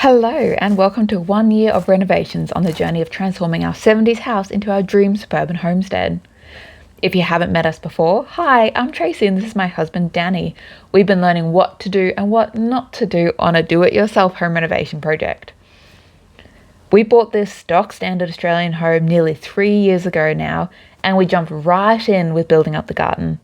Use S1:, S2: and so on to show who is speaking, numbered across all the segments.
S1: Hello and welcome to 1 year of renovations on the journey of transforming our 70s house into our dream suburban homestead. If you haven't met us before, hi, I'm Tracy and this is my husband Danny. We've been learning what to do and what not to do on a do-it-yourself home renovation project. We bought this stock standard Australian home nearly 3 years ago now, and we jumped right in with building up the garden.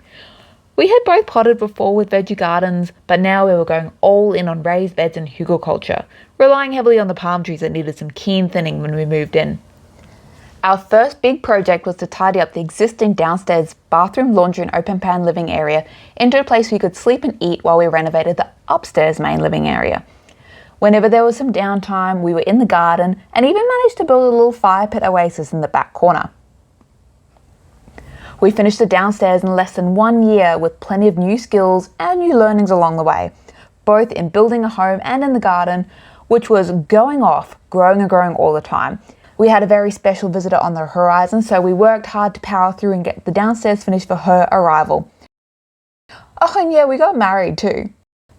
S1: We had both potted before with veggie gardens, but now we were going all in on raised beds and hugelculture, relying heavily on the palm trees that needed some keen thinning when we moved in. Our first big project was to tidy up the existing downstairs bathroom, laundry and open plan living area into a place we could sleep and eat while we renovated the upstairs main living area. Whenever there was some downtime, we were in the garden and even managed to build a little fire pit oasis in the back corner. We finished the downstairs in less than 1 year with plenty of new skills and new learnings along the way, both in building a home and in the garden, which was going off, growing and growing all the time. We had a very special visitor on the horizon, so we worked hard to power through and get the downstairs finished for her arrival. Oh, and yeah, we got married too.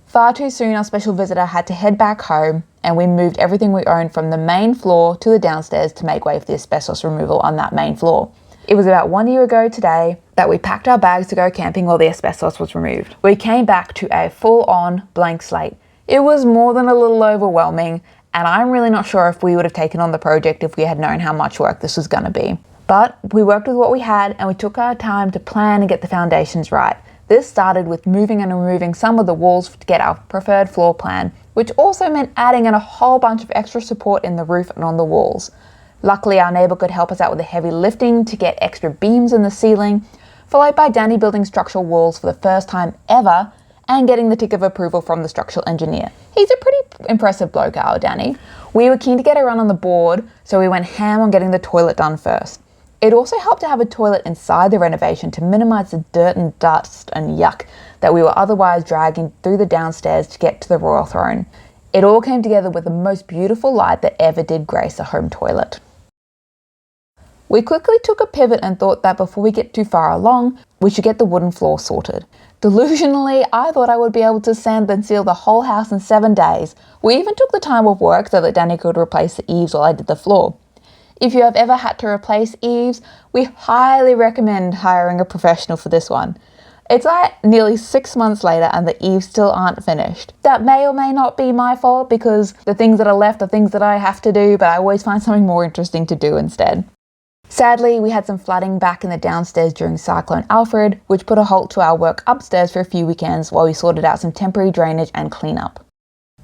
S1: Far too soon, our special visitor had to head back home, and we moved everything we owned from the main floor to the downstairs to make way for the asbestos removal on that main floor. It was about 1 year ago today that we packed our bags to go camping while the asbestos was removed. We came back to a full-on blank slate. It was more than a little overwhelming, and I'm really not sure if we would have taken on the project if we had known how much work this was going to be. But we worked with what we had and we took our time to plan and get the foundations right. This started with moving and removing some of the walls to get our preferred floor plan, which also meant adding in a whole bunch of extra support in the roof and on the walls. Luckily, our neighbour could help us out with the heavy lifting to get extra beams in the ceiling, followed by Danny building structural walls for the first time ever and getting the tick of approval from the structural engineer. He's a pretty impressive bloke, our Danny. We were keen to get a run on the board, so we went ham on getting the toilet done first. It also helped to have a toilet inside the renovation to minimise the dirt and dust and yuck that we were otherwise dragging through the downstairs to get to the royal throne. It all came together with the most beautiful light that ever did grace a home toilet. We quickly took a pivot and thought that before we get too far along, we should get the wooden floor sorted. Delusionally, I thought I would be able to sand and seal the whole house in 7 days. We even took the time off work so that Danny could replace the eaves while I did the floor. If you have ever had to replace eaves, we highly recommend hiring a professional for this one. It's like nearly 6 months later and the eaves still aren't finished. That may or may not be my fault because the things that are left are things that I have to do, but I always find something more interesting to do instead. Sadly, we had some flooding back in the downstairs during Cyclone Alfred, which put a halt to our work upstairs for a few weekends while we sorted out some temporary drainage and cleanup.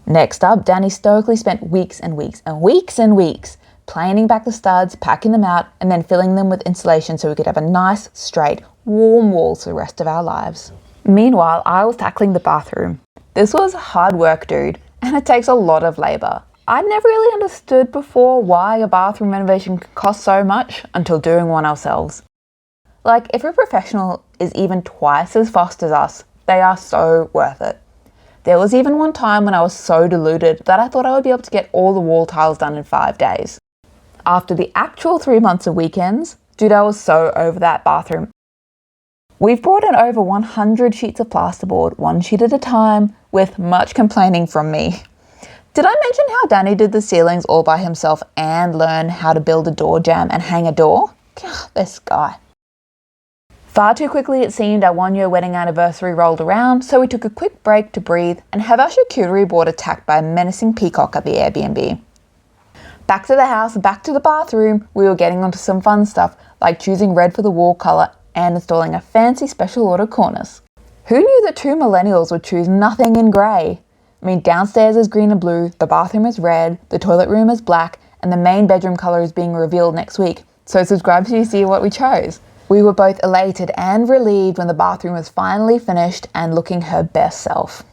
S1: Next up, Danny stoically spent weeks and weeks and weeks and weeks planing back the studs, packing them out, and then filling them with insulation so we could have a nice, straight, warm walls for the rest of our lives. Meanwhile, I was tackling the bathroom. This was hard work, dude, and it takes a lot of labour. I'd never really understood before why a bathroom renovation could cost so much until doing one ourselves. Like, if a professional is even twice as fast as us, they are so worth it. There was even one time when I was so deluded that I thought I would be able to get all the wall tiles done in 5 days. After the actual 3 months of weekends, dude, I was so over that bathroom. We've brought in over 100 sheets of plasterboard, 1 sheet at a time, with much complaining from me. Did I mention how Danny did the ceilings all by himself and learn how to build a door jamb and hang a door? This guy. Far too quickly it seemed our 1 year wedding anniversary rolled around, so we took a quick break to breathe and have our charcuterie board attacked by a menacing peacock at the Airbnb. Back to the house and back to the bathroom, we were getting onto some fun stuff like choosing red for the wall colour and installing a fancy special order cornice. Who knew that 2 millennials would choose nothing in grey? I mean, downstairs is green and blue, the bathroom is red, the toilet room is black, and the main bedroom colour is being revealed next week. So subscribe so you see what we chose. We were both elated and relieved when the bathroom was finally finished and looking her best self.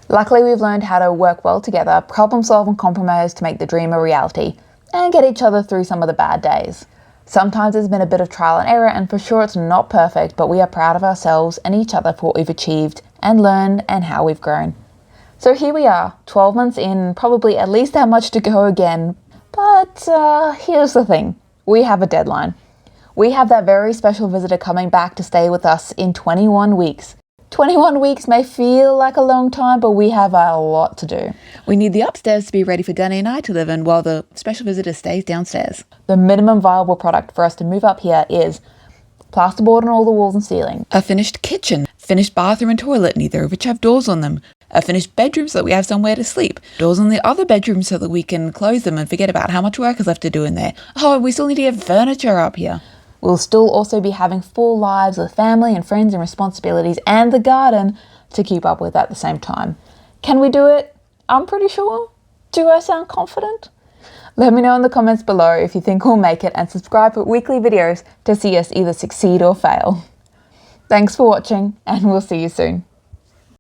S1: Luckily, we've learned how to work well together, problem solve and compromise to make the dream a reality, and get each other through some of the bad days. Sometimes there's been a bit of trial and error, and for sure it's not perfect, but we are proud of ourselves and each other for what we've achieved and learned and how we've grown. So here we are, 12 months in, probably at least that much to go again. But here's the thing, we have a deadline. We have that very special visitor coming back to stay with us in 21 weeks. 21 weeks may feel like a long time, but we have a lot to do.
S2: We need the upstairs to be ready for Danny and I to live in while the special visitor stays downstairs.
S1: The minimum viable product for us to move up here is plasterboard on all the walls and ceiling,
S2: A finished kitchen, finished bathroom and toilet, neither of which have doors on them. A finished bedroom so that we have somewhere to sleep. Doors on the other bedrooms so that we can close them and forget about how much work is left to do in there. Oh, and we still need to get furniture up here.
S1: We'll still also be having full lives with family and friends and responsibilities and the garden to keep up with at the same time. Can we do it? I'm pretty sure. Do I sound confident? Let me know in the comments below if you think we'll make it, and subscribe for weekly videos to see us either succeed or fail. Thanks for watching, and we'll see you soon.